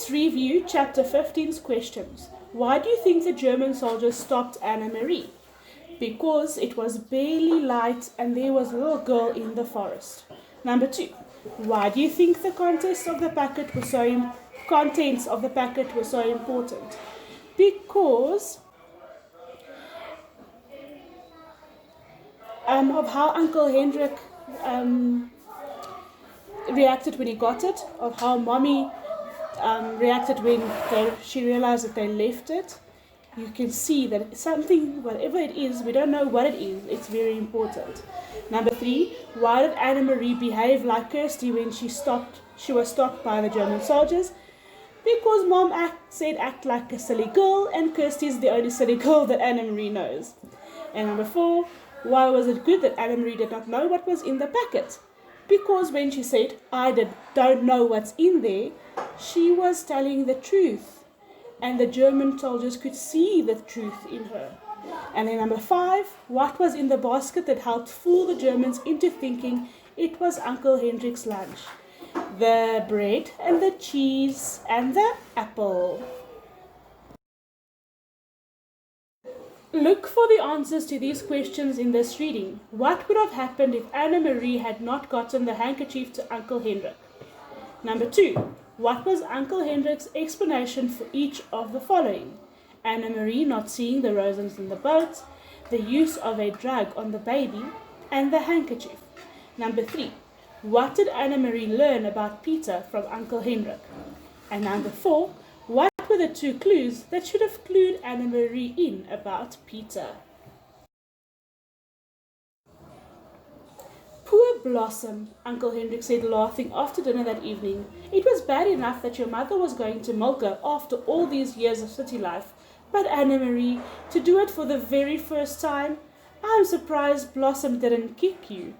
Let's review chapter 15's questions. Why do you think the German soldiers stopped Anna Marie? Because it was barely light and there was a little girl in the forest. Number 2. Why do you think the contents of the packet were so important? Because of how Uncle Hendrik reacted when he got it, of how Mommy reacted when she realized that they left it. You can see that something, whatever it is, we don't know what it is, it's very important. Number 3, why did Anna Marie behave like Kirsty when she was stopped by the German soldiers? Because Mom said act like a silly girl, and Kirsty is the only silly girl that Anna Marie knows. And number 4, why was it good that Anna Marie did not know what was in the packet? Because when she said, don't know what's in there, she was telling the truth. And the German soldiers could see the truth in her. And then number 5, what was in the basket that helped fool the Germans into thinking it was Uncle Hendrik's lunch? The bread and the cheese and the apple. Look for the answers to these questions in this reading. What would have happened if Anna Marie had not gotten the handkerchief to Uncle Hendrik? Number 2. What was Uncle Hendrik's explanation for each of the following? Anna Marie not seeing the roses in the boat, the use of a drug on the baby, and the handkerchief. Number 3. What did Anna Marie learn about Peter from Uncle Hendrik? And number 4. What were the 2 clues that should have clued Anna Marie in about Peter? Poor Blossom, Uncle Hendrik said, laughing after dinner that evening. It was bad enough that your mother was going to milk her after all these years of city life, but Anna Marie, to do it for the very first time, I'm surprised Blossom didn't kick you.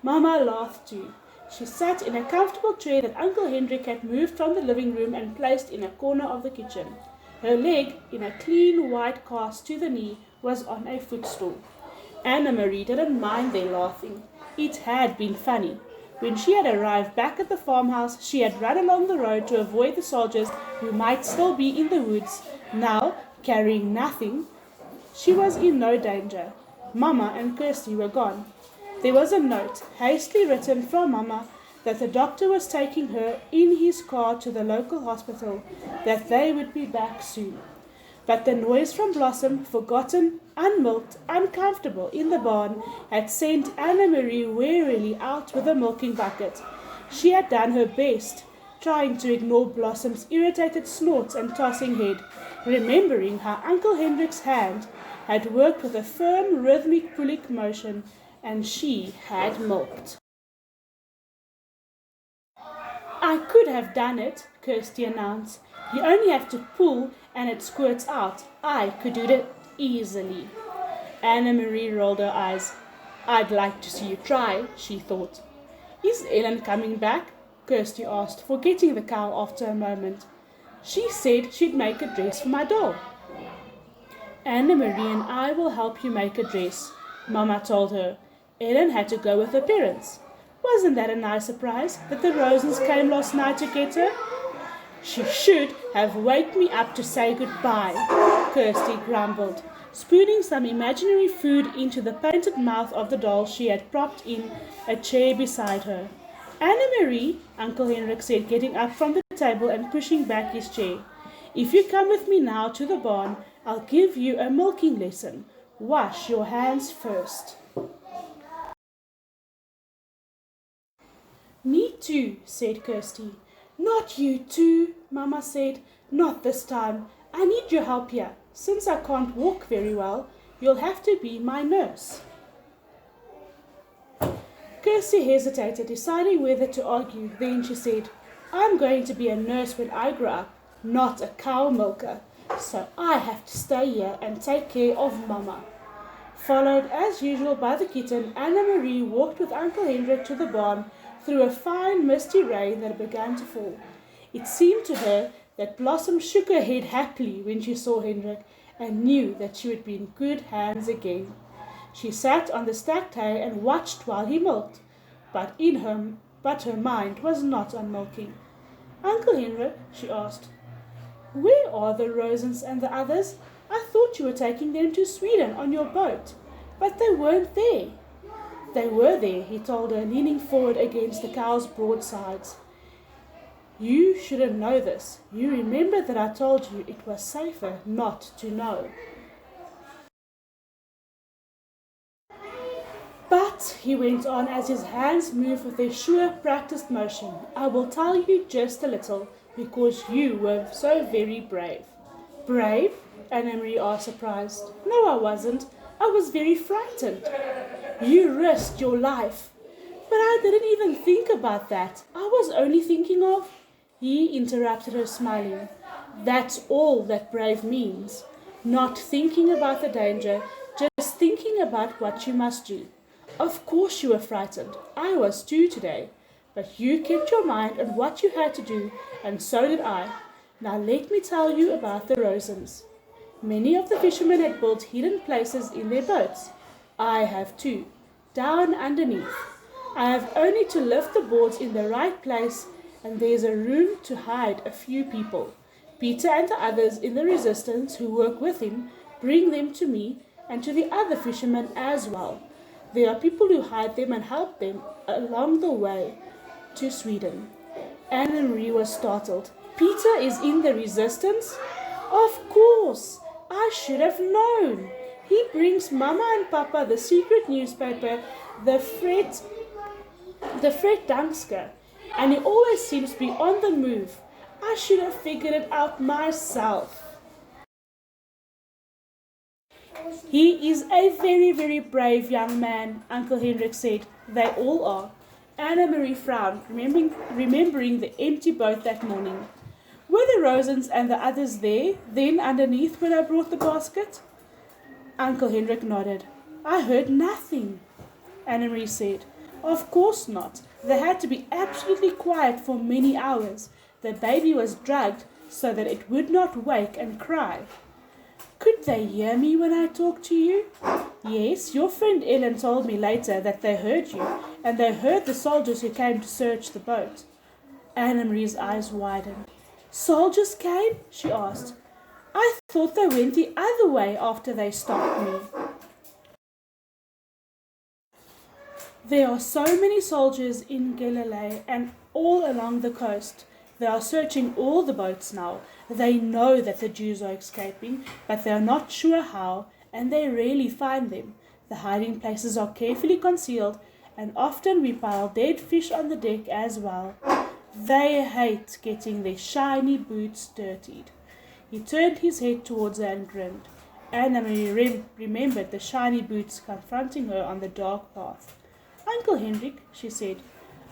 Mama laughed too. She sat in a comfortable chair that Uncle Hendrik had moved from the living room and placed in a corner of the kitchen. Her leg, in a clean white cast to the knee, was on a footstool. Anna Marie didn't mind their laughing. It had been funny. When she had arrived back at the farmhouse, she had run along the road to avoid the soldiers who might still be in the woods. Now, carrying nothing, she was in no danger. Mama and Kirsty were gone. There was a note, hastily written from Mama, that the doctor was taking her in his car to the local hospital, that they would be back soon. But the noise from Blossom, forgotten, unmilked, uncomfortable in the barn, had sent Anna Marie wearily out with a milking bucket. She had done her best, trying to ignore Blossom's irritated snorts and tossing head, remembering how Uncle Hendrik's hand had worked with a firm, rhythmic pulling motion, and she had milked. I could have done it, Kirsty announced. You only have to pull and it squirts out. I could do it easily. Anna Marie rolled her eyes. I'd like to see you try, she thought. Is Ellen coming back? Kirsty asked, forgetting the cow after a moment. She said she'd make a dress for my doll. Anna Marie and I will help you make a dress, Mama told her. Ellen had to go with her parents. Wasn't that a nice surprise that the Rosens came last night to get her? She should have waked me up to say goodbye, Kirsty grumbled, spooning some imaginary food into the painted mouth of the doll she had propped in a chair beside her. Anna Marie, Uncle Hendrik said, getting up from the table and pushing back his chair. If you come with me now to the barn, I'll give you a milking lesson. Wash your hands first. Me too, said Kirsty. Not you too, Mama said. Not this time. I need your help here. Since I can't walk very well, you'll have to be my nurse. Kirsty hesitated, deciding whether to argue. Then she said, I'm going to be a nurse when I grow up, not a cow milker. So I have to stay here and take care of Mama. Followed as usual by the kitten, Anna Marie walked with Uncle Hendrik to the barn through a fine misty rain that began to fall. It seemed to her that Blossom shook her head happily when she saw Hendrik and knew that she would be in good hands again. She sat on the stacked hay and watched while he milked, but her mind was not on milking. Uncle Henry, she asked, where are the Rosens and the others? I thought you were taking them to Sweden on your boat, but they weren't there. They were there, he told her, leaning forward against the cow's broad sides. You shouldn't know this. You remember that I told you it was safer not to know. But, he went on as his hands moved with a sure, practiced motion, I will tell you just a little, because you were so very brave. Brave? Anna-Marie asked, surprised. No, I wasn't. I was very frightened. You risked your life. But I didn't even think about that. I was only thinking of... He interrupted her, smiling. That's all that brave means. Not thinking about the danger, just thinking about what you must do. Of course you were frightened. I was too today. But you kept your mind on what you had to do, and so did I. Now let me tell you about the Rosens. Many of the fishermen had built hidden places in their boats. I have too, down underneath. I have only to lift the boards in the right place, and there's a room to hide a few people. Peter and the others in the resistance who work with him bring them to me and to the other fishermen as well. There are people who hide them and help them along the way to Sweden. Anna-Marie was startled. Peter is in the resistance? Of course! I should have known. He brings Mama and Papa the secret newspaper, the Fred Danske, and he always seems to be on the move. I should have figured it out myself. He is a very, very brave young man, Uncle Hendrik said. They all are. Anna-Marie frowned, remembering the empty boat that morning. Were the Rosens and the others there, then underneath when I brought the basket? Uncle Hendrik nodded. I heard nothing, Anna-Marie said. Of course not. They had to be absolutely quiet for many hours. The baby was drugged so that it would not wake and cry. Could they hear me when I talked to you? Yes, your friend Ellen told me later that they heard you, and they heard the soldiers who came to search the boat. Anna-Marie's eyes widened. Soldiers came? She asked. I thought they went the other way after they stopped me. There are so many soldiers in Galilee and all along the coast. They are searching all the boats now. They know that the Jews are escaping, but they are not sure how, and they rarely find them. The hiding places are carefully concealed, and often we pile dead fish on the deck as well. They hate getting their shiny boots dirtied. He turned his head towards her and grinned. Anna-Marie remembered the shiny boots confronting her on the dark path. Uncle Hendrik, she said,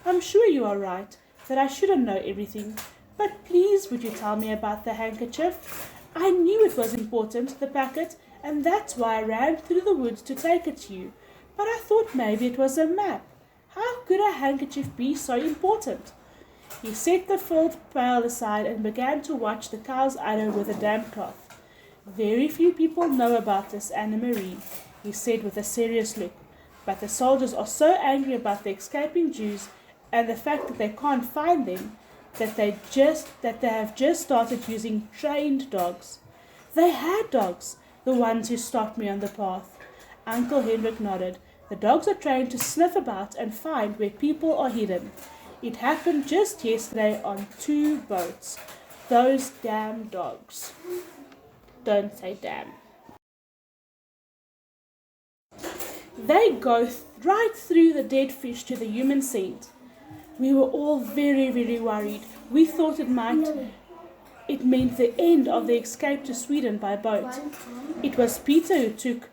I'm sure you are right, that I shouldn't know everything, but please would you tell me about the handkerchief? I knew it was important, the packet, and that's why I ran through the woods to take it to you, but I thought maybe it was a map. How could a handkerchief be so important? He set the filled pail aside and began to watch the cow's udder with a damp cloth. Very few people know about this, Anna-Marie, he said with a serious look, but the soldiers are so angry about the escaping Jews and the fact that they can't find them that they have just started using trained dogs. They had dogs, the ones who stopped me on the path. Uncle Hendrik nodded. The dogs are trained to sniff about and find where people are hidden. It happened just yesterday on 2 boats. Those damn dogs. Don't say damn. They go right through the dead fish to the human scent. We were all very, very worried. We thought it meant the end of the escape to Sweden by boat. It was Peter who took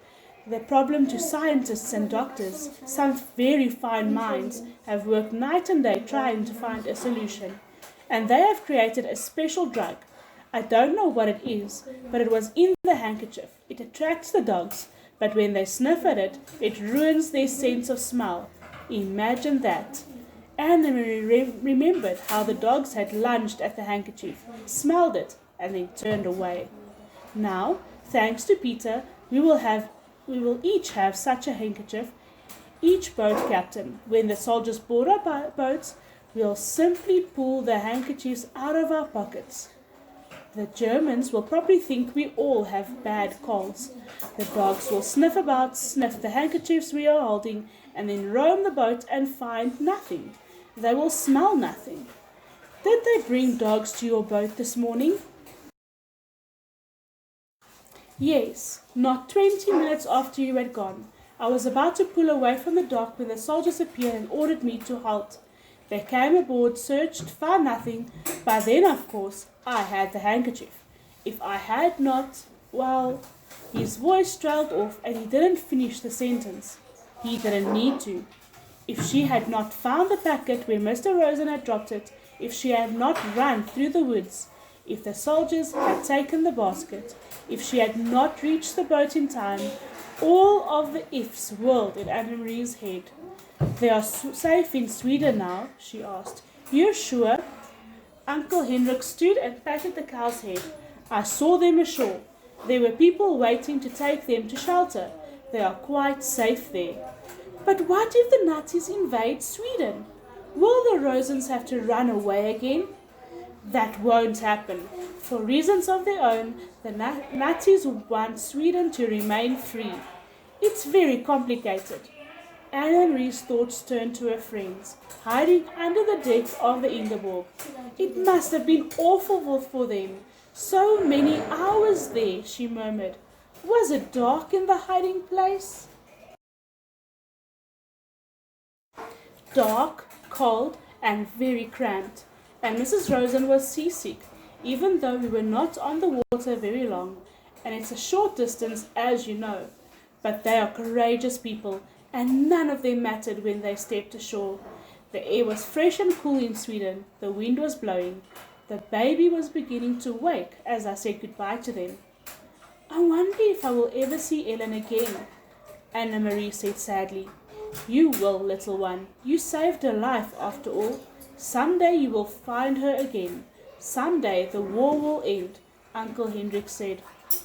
the problem to scientists and doctors. Some very fine minds have worked night and day trying to find a solution. And they have created a special drug. I don't know what it is, but it was in the handkerchief. It attracts the dogs, but when they sniff at it, it ruins their sense of smell. Imagine that. Anna-Marie remembered how the dogs had lunged at the handkerchief, smelled it, and then turned away. Now, thanks to Peter, we will each have such a handkerchief, each boat captain. When the soldiers board our boats, We'll simply pull the handkerchiefs out of our pockets. The Germans will probably think we all have bad colds. The dogs will sniff about, sniff the handkerchiefs we are holding, and then roam the boat and find nothing. They will smell nothing. Did they bring dogs to your boat this morning? Yes, not 20 minutes after you had gone. I was about to pull away from the dock when the soldiers appeared and ordered me to halt. They came aboard, searched, found nothing. By then, of course, I had the handkerchief. If I had not, well, his voice trailed off and he didn't finish the sentence. He didn't need to. If she had not found the packet where Mr. Rosen had dropped it, if she had not run through the woods, if the soldiers had taken the basket, if she had not reached the boat in time, all of the ifs whirled in Anne-Marie's head. They are safe in Sweden now, she asked. You're sure? Uncle Hendrik stood and patted the cow's head. I saw them ashore. There were people waiting to take them to shelter. They are quite safe there. But what if the Nazis invade Sweden? Will the Rosens have to run away again? That won't happen. For reasons of their own, the Nazis want Sweden to remain free. It's very complicated. Anne-Marie's thoughts turned to her friends, hiding under the deck of the Ingeborg. It must have been awful for them. So many hours there, she murmured. Was it dark in the hiding place? Dark, cold, and very cramped. And Mrs. Rosen was seasick, even though we were not on the water very long, and it's a short distance, as you know. But they are courageous people, and none of them mattered when they stepped ashore. The air was fresh and cool in Sweden, the wind was blowing. The baby was beginning to wake as I said goodbye to them. I wonder if I will ever see Ellen again, Anne-Marie said sadly. You will, little one. You saved her life after all. Someday you will find her again. Someday the war will end, Uncle Hendrik said.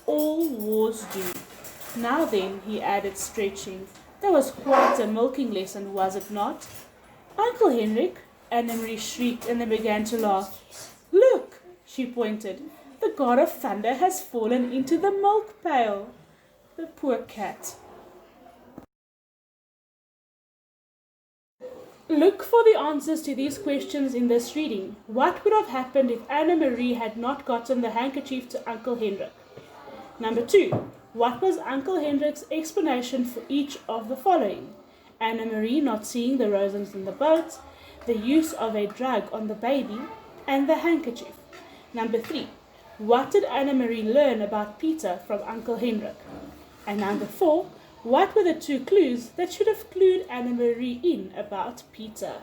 All wars do. Now then, he added, stretching, that was quite a milking lesson, was it not? Uncle Hendrik, Anne-Marie shrieked and then began to laugh. Look, she pointed, the god of thunder has fallen into the milk pail. The poor cat. Look for the answers to these questions in this reading. What would have happened if Anne-Marie had not gotten the handkerchief to Uncle Hendrik? Number 2. What was Uncle Hendrik's explanation for each of the following? Anne-Marie not seeing the Rosens in the boat, the use of a drug on the baby, and the handkerchief. Number 3. What did Anne-Marie learn about Peter from Uncle Hendrik? And number 4. What were the 2 clues that should have clued Anne-Marie in about Peter?